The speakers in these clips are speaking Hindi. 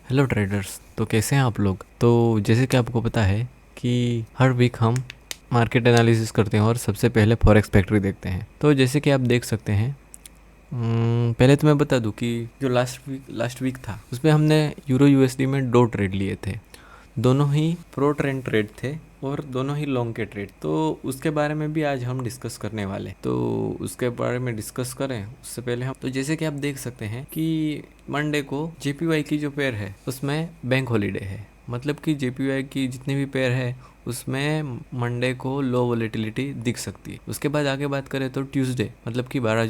Hello traders. तो कैसे हैं आप लोग। तो जैसे कि आपको पता है कि हर वीक हम मार्केट एनालिसिस करते हैं और सबसे पहले फॉरेक्स फैक्ट्री देखते हैं। तो जैसे कि आप देख सकते हैं, पहले तो मैं बता दूं कि जो लास्ट वीक था उसमें हमने यूरो यूएसडी में 2 ट्रेड लिए थे। दोनों ही प्रो ट्रेंड ट्रेड थे और दोनों ही लॉन्ग के ट्रेड। तो उसके बारे में भी आज हम डिस्कस करने वाले। तो उसके बारे में डिस्कस करें उससे पहले हम तो जैसे कि आप देख सकते हैं कि मंडे को जेपीवाई की जो पेयर है उसमें बैंक हॉलीडे है। मतलब कि जेपीवाई की जितनी भी पेयर है उसमें मंडे को लो वोलेटिलिटी दिख सकती है। उसके बाद आगे बात करें तो ट्यूसडे मतलब कि 12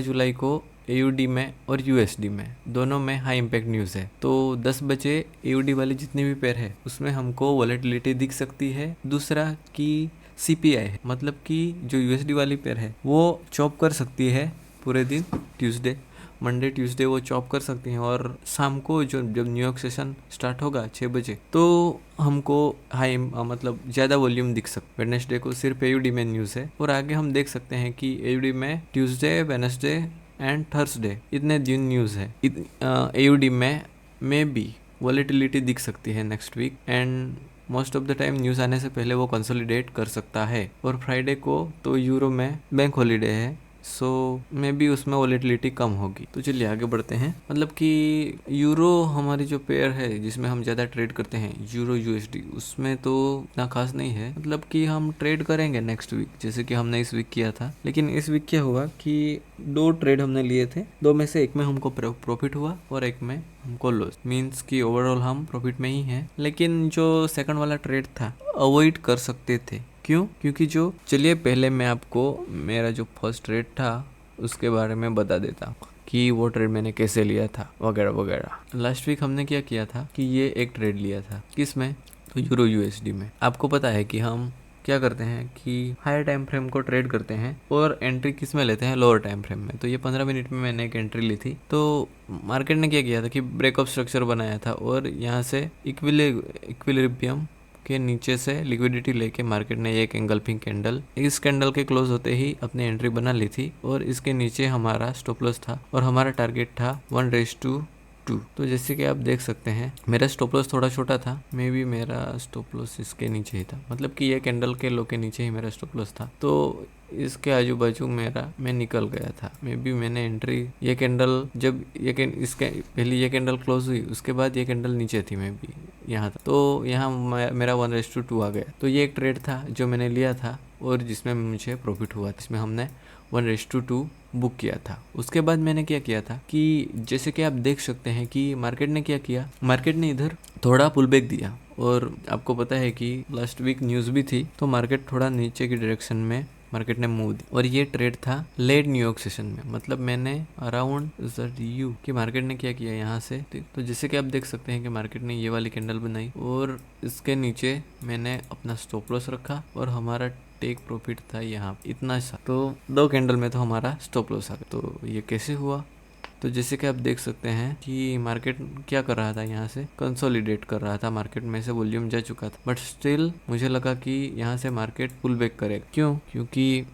जुलाई को एयूडी में और यूएसडी में दोनों में हाई इम्पैक्ट न्यूज़ है। तो 10 बजे एयूडी वाली जितनी भी पेयर है उसमें हमको वॉलेटिलिटी दिख सकती है। दूसरा कि सीपीआई है, मतलब कि जो यूएसडी वाली पेयर है वो चॉप कर सकती है पूरे दिन। मंडे ट्यूसडे वो चॉप कर सकती हैं और शाम को जब न्यूयॉर्क सेशन स्टार्ट होगा 6 बजे तो हमको हाई मतलब ज़्यादा वॉल्यूम दिख सकता है। वेडनेसडे को सिर्फ एयूडी में न्यूज़ है और आगे हम देख सकते हैं कि एयूडी में ट्यूसडे वेडनेसडे एंड थर्सडे इतने दिन न्यूज़ है। एयूडी में भी वॉलेटिलिटी दिख सकती है next week and most of the time news आने से पहले वो कंसोलिडेट कर सकता है। और फ्राइडे को तो यूरो में बैंक हॉलीडे है, सो मे बी उसमें वॉलेटिलिटी कम होगी। तो चलिए आगे बढ़ते हैं। मतलब कि यूरो हमारी जो पेयर है जिसमें हम ज़्यादा ट्रेड करते हैं यूरो यूएसडी, उसमें तो इतना खास नहीं है। मतलब कि हम ट्रेड करेंगे नेक्स्ट वीक जैसे कि हमने इस वीक किया था। लेकिन इस वीक क्या हुआ कि 2 ट्रेड हमने लिए थे, 2 में से एक में हमको प्रॉफिट हुआ और एक में हमको लॉस। मीन्स कि ओवरऑल हम प्रॉफिट में ही हैं। लेकिन जो सेकंड वाला ट्रेड था अवॉइड कर सकते थे। क्यों? क्योंकि जो चलिए पहले मैं आपको मेरा जो फर्स्ट ट्रेड था उसके बारे में बता देता हूँ कि वो ट्रेड मैंने कैसे लिया था वगैरह वगैरह। लास्ट वीक हमने क्या किया था कि ये एक ट्रेड लिया था। किस में? तो यूरो यूएसडी में। आपको पता है कि हम क्या करते हैं कि हायर टाइम फ्रेम को ट्रेड करते हैं और एंट्री किस में लेते हैं? लोअर टाइम फ्रेम में। तो ये 15 मिनट में मैंने एक एंट्री ली थी। तो मार्केट ने क्या किया था कि ब्रेकअप स्ट्रक्चर बनाया था और यहाँ से इक्विलिब्रियम के नीचे से लिक्विडिटी लेके मार्केट ने एक एंगल्फिंग कैंडल, इस कैंडल के क्लोज होते ही अपनी एंट्री बना ली थी और इसके नीचे हमारा स्टॉप लॉस था और हमारा टारगेट था 1:2। तो जैसे कि आप देख सकते हैं मेरा स्टॉप लॉस थोड़ा छोटा था, मे बी मेरा स्टॉप लॉस इसके नीचे ही था। मतलब कि ये कैंडल के लो के नीचे ही मेरा स्टॉप लॉस था। तो इसके आजू बाजू मैं निकल गया था। मे बी मैंने एंट्री ये कैंडल जब इसके पहले ये कैंडल क्लोज हुई उसके बाद ये कैंडल नीचे थी, मे बी यहाँ था। तो यहाँ मेरा 1:2 आ गया। तो ये एक ट्रेड था जो मैंने लिया था और जिसमें मुझे प्रॉफिट हुआ, जिसमें हमने 1:2 बुक किया था। उसके बाद मैंने क्या किया था कि जैसे कि आप देख सकते हैं कि मार्केट ने क्या किया, मार्केट ने इधर थोड़ा पुल बैक दिया और आपको पता है कि लास्ट वीक न्यूज़ भी थी तो मार्केट थोड़ा नीचे की डायरेक्शन में मार्केट ने मूव दी और ये ट्रेड था लेट न्यूयॉर्क सेशन में। मतलब मैंने अराउंड यू कि मार्केट ने क्या किया यहाँ से। तो जैसे कि आप देख सकते हैं कि मार्केट ने ये वाली कैंडल बनाई और इसके नीचे मैंने अपना स्टॉप लॉस रखा और हमारा टेक प्रॉफिट था यहाँ इतना सा। तो 2 कैंडल में तो हमारा स्टॉप लॉस आ गया। तो ये कैसे हुआ? तो जैसे कि आप देख सकते हैं कि मार्केट क्या कर रहा था, यहाँ से कंसोलिडेट कर रहा था। मार्केट में से वॉल्यूम जा चुका था बट स्टिल मुझे लगा कि यहाँ से मार्केट पुल बैक करेगा। क्यों? क्योंकि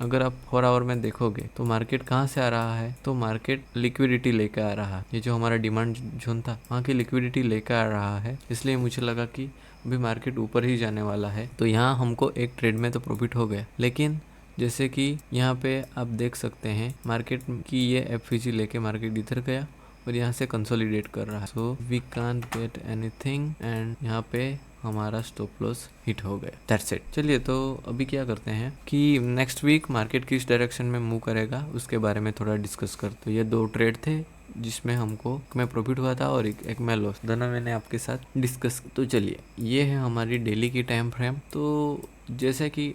अगर आप 4 आवर में देखोगे तो मार्केट कहाँ से आ रहा है, तो मार्केट लिक्विडिटी लेकर आ रहा है। ये जो हमारा डिमांड जोन था वहाँ की लिक्विडिटी लेकर आ रहा है, इसलिए मुझे लगा कि अभी मार्केट ऊपर ही जाने वाला है। तो यहाँ हमको एक ट्रेड में तो प्रॉफिट हो गया। लेकिन जैसे कि यहाँ पे आप देख सकते हैं मार्केट की ये एफवीजी लेके मार्केट इधर गया और यहाँ से कंसोलिडेट कर रहा है। So we can't get anything and यहाँ पे हमारा स्टॉप लॉस हिट हो गया। That's it. चलिए तो अभी क्या करते हैं कि नेक्स्ट वीक मार्केट किस डायरेक्शन में मूव करेगा उसके बारे में थोड़ा डिस्कस करते। तो ये 2 ट्रेड थे जिसमें हमको में प्रॉफिट हुआ था और एक में लॉस, दोनों मैंने आपके साथ डिस्कस। तो चलिए ये है हमारी डेली की टाइम फ्रेम। तो जैसे कि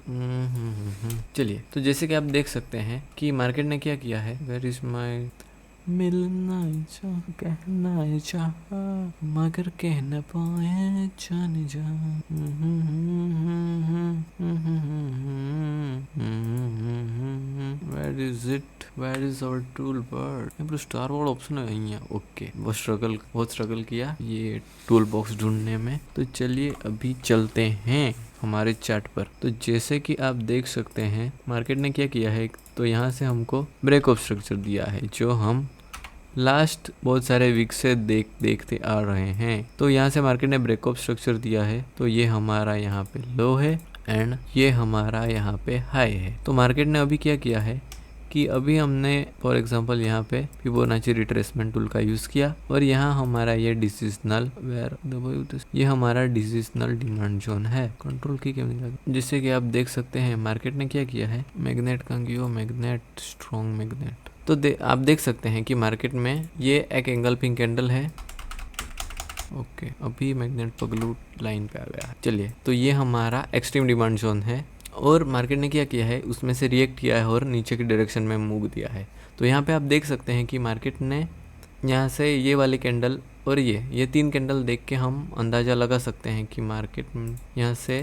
चलिए तो जैसे कि आप देख सकते हैं कि मार्केट ने क्या किया है। वेयर इज माई मिलना चाह कहना चाह मगर कह न पाए जान जा। Where is it? Where is our tool bar? यहाँ पर स्टार वाला ऑप्शन है यहाँ। ओके, बहुत स्ट्रगल किया ये टूल बॉक्स ढूंढने में। तो चलिए अभी चलते हैं हमारे चार्ट पर। तो जैसे कि आप देख सकते हैं मार्केट ने क्या किया है, तो यहाँ से हमको ब्रेक ऑफ स्ट्रक्चर दिया है जो हम लास्ट बहुत सारे वीक से देखते आ रहे हैं। तो यहाँ से मार्केट ने ब्रेकअप स्ट्रक्चर दिया है, तो ये हमारा यहाँ पे लो है एंड ये हमारा यहाँ पे हाई है। तो मार्केट ने अभी क्या किया है कि अभी हमने फॉर एग्जांपल यहाँ पे फिबोनाची रिट्रेसमेंट टूल का यूज किया और यहाँ हमारा ये डिसीजनल ये हमारा डिसीजनल डिमांड जोन है। कंट्रोल की क्यों नहीं लगी? जिससे कि आप देख सकते हैं मार्केट ने क्या किया है, मैग्नेट कंगियो मैग्नेट स्ट्रॉन्ग मैग्नेट। तो आप देख सकते हैं कि मार्केट में ये एक एंगल्फिंग कैंडल है। ओके, अभी मैग्नेट पगलू लाइन पे आ गया है। चलिए, तो ये हमारा एक्सट्रीम डिमांड जोन है और मार्केट ने क्या किया है, उसमें से रिएक्ट किया है और नीचे की डायरेक्शन में मूव दिया है। तो यहाँ पे आप देख सकते हैं कि मार्केट ने यहाँ से ये वाली कैंडल और ये 3 कैंडल देख के हम अंदाज़ा लगा सकते हैं कि मार्केट यहाँ से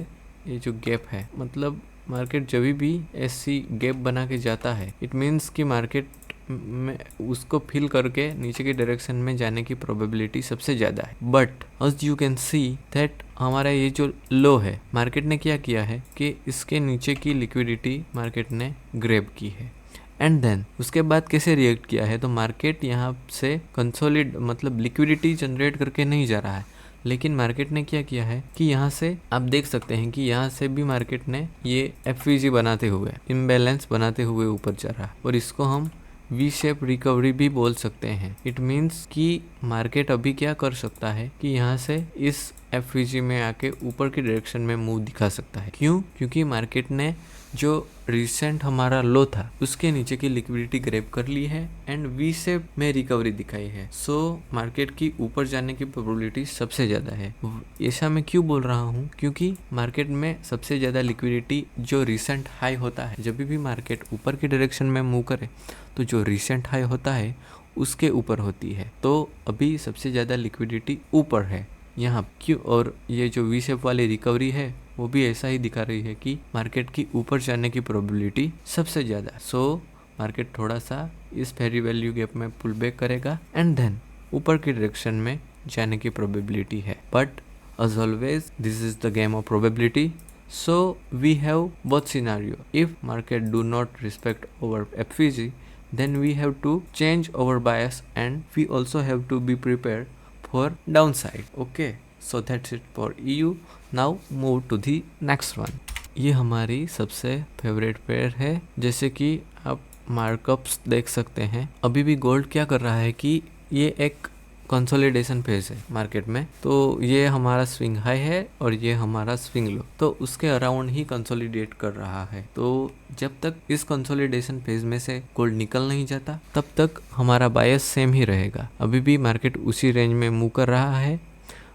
ये जो गैप है, मतलब मार्केट जब भी ऐसी गैप बना के जाता है, इट मीन्स कि मार्केट में उसको फिल करके नीचे की डायरेक्शन में जाने की प्रोबेबिलिटी सबसे ज़्यादा है। But as you can see that हमारा ये जो लो है, मार्केट ने क्या किया है कि इसके नीचे की लिक्विडिटी मार्केट ने ग्रैब की है एंड देन उसके बाद कैसे रिएक्ट किया है। तो मार्केट यहाँ से कंसोलिड मतलब लिक्विडिटी जनरेट करके नहीं जा रहा है, लेकिन मार्केट ने क्या किया है कि यहाँ से आप देख सकते हैं कि यहाँ से भी मार्केट ने ये एफवीजी बनाते हुए, इम्बैलेंस बनाते हुए ऊपर जा रहा है और इसको हम वी शेप रिकवरी भी बोल सकते हैं। इट मीन्स कि मार्केट अभी क्या कर सकता है कि यहाँ से इस एफवीजी में आके ऊपर की डायरेक्शन में मूव दिखा सकता है। क्यों? क्योंकि मार्केट ने जो रिसेंट हमारा लो था उसके नीचे की लिक्विडिटी ग्रैब कर ली है एंड वी शेप में रिकवरी दिखाई है। सो मार्केट की ऊपर जाने की प्रोबेबिलिटी सबसे ज़्यादा है। ऐसा मैं क्यों बोल रहा हूँ? क्योंकि मार्केट में सबसे ज़्यादा लिक्विडिटी जो रिसेंट हाई होता है, जब भी मार्केट ऊपर की डायरेक्शन में मूव करे तो जो रिसेंट हाई होता है उसके ऊपर होती है। तो अभी सबसे ज़्यादा लिक्विडिटी ऊपर है यहाँ क्यों, और ये जो वी शेप वाली रिकवरी है वो भी ऐसा ही दिखा रही है कि मार्केट की ऊपर जाने की प्रोबेबिलिटी सबसे ज़्यादा। सो मार्केट थोड़ा सा इस फेरी वैल्यू गैप में पुल बैक करेगा एंड देन ऊपर की डायरेक्शन में जाने की प्रोबेबिलिटी है। But as always this is the game of probability. So we have both scenario. If market do not respect our FVG, then we have to change our bias and we also have to be prepared for downside. Okay, so that's it for EU. Now move to the next one. ये हमारी सबसे फेवरेट पेयर है। जैसे कि आप मार्कअप्स देख सकते हैं, अभी भी गोल्ड क्या कर रहा है कि ये एक कंसोलिडेशन फेज है मार्केट में। तो ये हमारा स्विंग हाई है और ये हमारा स्विंग लो, तो उसके अराउंड ही कंसोलिडेट कर रहा है। तो जब तक इस कंसोलिडेशन फेज में से गोल्ड निकल नहीं जाता तब तक हमारा बायस सेम ही रहेगा। अभी भी मार्केट उसी रेंज में मूव कर रहा है।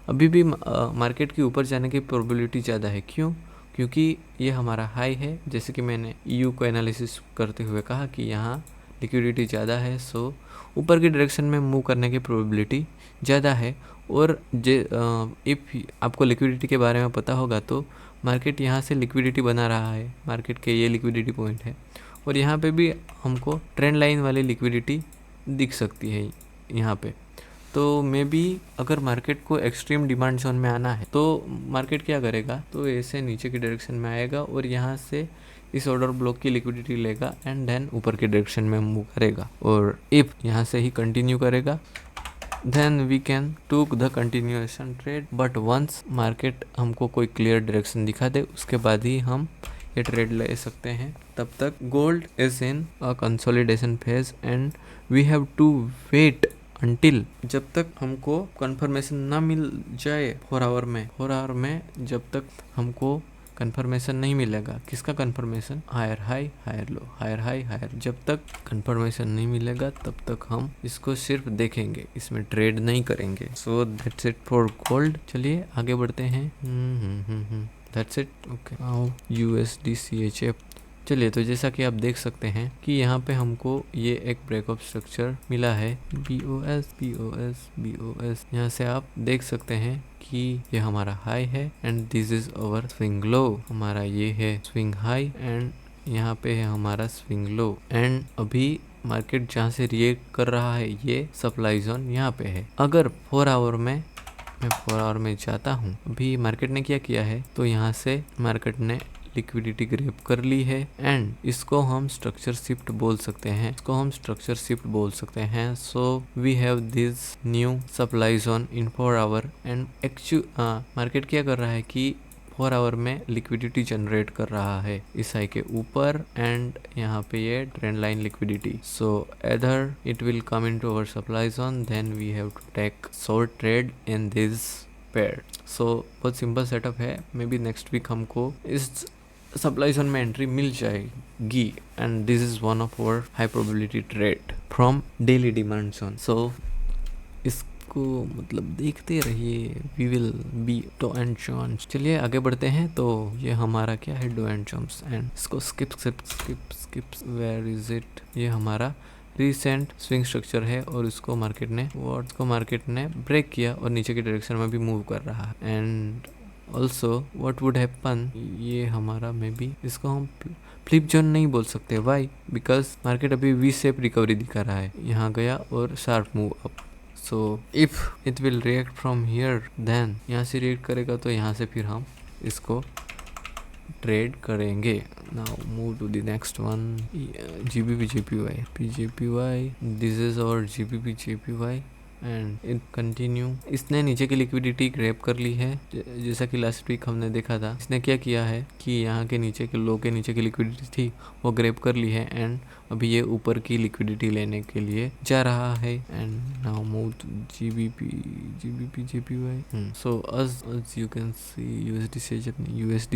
अभी भी मार्केट के ऊपर जाने की प्रोबेबिलिटी ज़्यादा है। क्यों? क्योंकि ये हमारा हाई है। जैसे कि मैंने EU को एनालिसिस करते हुए कहा कि यहाँ लिक्विडिटी ज़्यादा है, सो ऊपर की डायरेक्शन में मूव करने की प्रोबेबिलिटी ज़्यादा है। और इफ़ आपको लिक्विडिटी के बारे में पता होगा तो मार्केट यहाँ से लिक्विडिटी बना रहा है, मार्केट के ये लिक्विडिटी पॉइंट है और यहाँ पे भी हमको ट्रेंड लाइन वाली लिक्विडिटी दिख सकती है यहाँ पे। तो मे बी अगर मार्केट को एक्सट्रीम डिमांड जोन में आना है तो मार्केट क्या करेगा, तो ऐसे नीचे की डायरेक्शन में आएगा और यहाँ से इस ऑर्डर ब्लॉक की लिक्विडिटी लेगा एंड देन ऊपर की डायरेक्शन में मूव करेगा। और इफ यहाँ से ही कंटिन्यू करेगा then we can took the continuation trade. But once market हमको कोई क्लियर डायरेक्शन दिखा दे उसके बाद ही हम ये ट्रेड ले सकते हैं। तब तक gold is in a consolidation phase and we have to wait until जब तक हमको कंफर्मेशन ना मिल जाए 4 आवर में जब तक हमको कंफर्मेशन नहीं मिलेगा। किसका confirmation? Higher high higher low, higher high higher. जब तक कंफर्मेशन नहीं मिलेगा तब तक हम इसको सिर्फ देखेंगे, इसमें ट्रेड नहीं करेंगे। So that's it for gold. चलिए आगे बढ़ते हैं। That's it. Okay, now USD CHF। चलिए, तो जैसा कि आप देख सकते हैं कि यहाँ पे हमको ये एक ब्रेकअप स्ट्रक्चर मिला है, BOS। यहाँ से आप देख सकते हैं कि ये हमारा हाई है and this is our swing low. हमारा ये है स्विंग हाई एंड यहाँ पे है हमारा स्विंग लो। एंड अभी मार्केट जहाँ से रिएक्ट कर रहा है ये सप्लाई जोन यहाँ पे है। अगर 4 आवर में मैं 4 आवर में जाता हूँ, अभी मार्केट ने क्या किया है, तो यहाँ से मार्केट ने लिक्विडिटी ग्रैब कर ली है एंड इसको हम स्ट्रक्चर शिफ्ट बोल सकते हैं, so we have this new supplies on in 4 hour and market क्या कर रहा है कि 4 आवर में लिक्विडिटी जनरेट कर रहा है इस हाई के ऊपर एंड यहाँ पे ये trend line liquidity, so either it will come into our supply zone, then we have to take short trade in this pair. So बहुत सिंपल सेटअप है, मे बी नेक्स्ट वीक हमको इस सप्लाई जोन में एंट्री मिल जाएगी and this is one of our high probability trade from daily demand zone. So इसको मतलब देखते रहिए, we will be Dow and Jones. चलिए आगे बढ़ते हैं। तो ये हमारा क्या है, डो एंड जॉन्स एंड इसको स्किप वेयर इज इट, ये हमारा रिसेंट स्विंग स्ट्रक्चर है और इसको मार्केट ने ब्रेक किया और नीचे की डायरेक्शन में भी मूव कर रहा है and also what would happen, ये हमारा मे बी इसको हम फ्लिप जोन नहीं बोल सकते, वाई, बिकॉज मार्केट अभी वी शेप रिकवरी दिखा रहा है, यहाँ गया और sharp move up. So if it will react from here then यहाँ से रिएक्ट करेगा तो यहाँ से फिर हम इसको ट्रेड करेंगे। Now move to the next one, GBP JPY, this is our GBP JPY and it continue. इसने नीचे की लिक्विडिटी ग्रैब कर ली है, जैसा कि लास्ट वीक हमने देखा था। इसने क्या किया है कि यहाँ के नीचे के लो के नीचे की लिक्विडिटी थी वो ग्रैब कर ली है एंड अभी ये ऊपर की लिक्विडिटी लेने के लिए जा रहा है and now move to GBP JPY। सो as you can see USD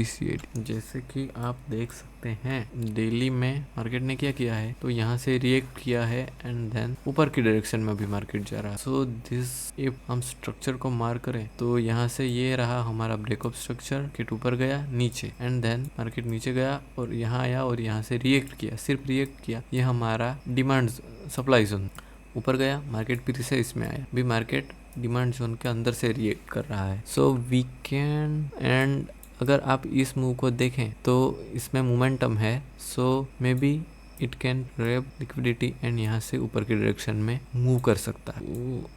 CAD, जैसे कि आप देख सकते हैं डेली में मार्केट ने क्या किया है, तो यहाँ से रिएक्ट किया है एंड देन ऊपर की डायरेक्शन में भी मार्केट जा रहा है। सो दिस इफ हम स्ट्रक्चर को मार्क करें तो यहाँ से ये रहा हमारा ब्रेकअप स्ट्रक्चर, मार्केट ऊपर गया नीचे एंड देन मार्केट नीचे गया और यहाँ आया और यहाँ से रिएक्ट किया, सिर्फ रिएक्ट किया। ये हमारा डिमांड सप्लाई जोन, ऊपर गया मार्केट फिर से इसमें आया, अभी मार्केट डिमांड जोन के अंदर से रिएक्ट कर रहा है। सो वी कैन एंड अगर आप इस मूव को देखें तो इसमें मोमेंटम है, so maybe it can grab liquidity and यहाँ से ऊपर की डायरेक्शन में मूव कर सकता है।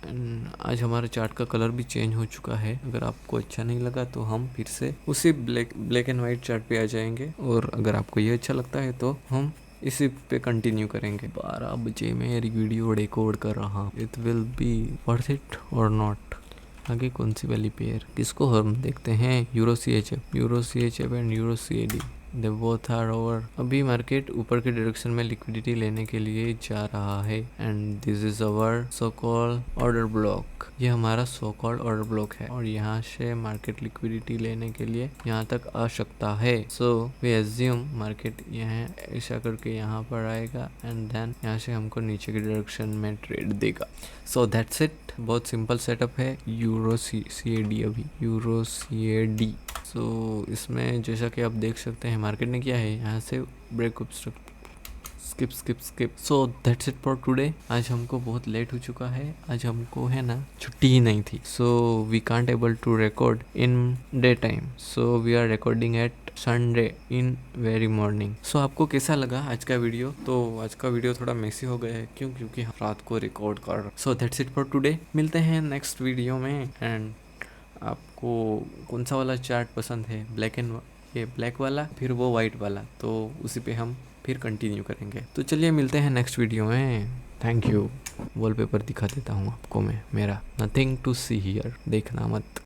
एंड आज हमारा चार्ट का कलर भी चेंज हो चुका है, अगर आपको अच्छा नहीं लगा तो हम फिर से उसी ब्लैक एंड वाइट चार्ट पे आ जाएंगे और अगर आपको ये अच्छा लगता है तो हम इसी पे कंटिन्यू करेंगे। 12 बजे मेरी वीडियो रिकॉर्ड कर रहा, it will be worth it और नॉट। आगे कौन सी वाली पेयर, किसको हम देखते हैं, euro CHF and euro CAD, they both are over. अभी मार्केट ऊपर के डायरेक्शन में लिक्विडिटी लेने के लिए जा रहा है and this is our so called order block, ये हमारा सो कॉल्ड ऑर्डर ब्लॉक है और यहाँ से मार्केट लिक्विडिटी लेने के लिए यहाँ तक आ सकता है। सो वी एज्यूम मार्केट यहाँ ऐसा करके यहाँ पर आएगा एंड देन यहाँ से हमको नीचे की डायरेक्शन में ट्रेड देगा। सो दैट्स इट, बहुत सिंपल सेटअप है यूरो CAD, अभी यूरो CAD। सो इसमें जैसा कि आप देख सकते हैं मार्केट ने किया है यहाँ से breakup skip. So that's it for today. आज हमको बहुत लेट हो चुका है, आज हमको है ना छुट्टी ही नहीं थी, so we can't able to record in day time, so we are recording at Sunday in very morning. So आपको कैसा लगा आज का वीडियो? तो आज का वीडियो थोड़ा मेसी हो गया है, क्योंकि हम रात को रिकॉर्ड कर रहे। So that's it for today, मिलते हैं नेक्स्ट वीडियो में। एंड आपको कौन सा वाला चार्ट पसंद है, ब्लैक वाला फिर वो वाइट वाला, तो उसी पे हम फिर कंटिन्यू करेंगे। तो चलिए मिलते हैं नेक्स्ट वीडियो में। Thank you. वॉलपेपर दिखा देता हूँ आपको मैं मेरा, नथिंग टू सी हियर, देखना मत।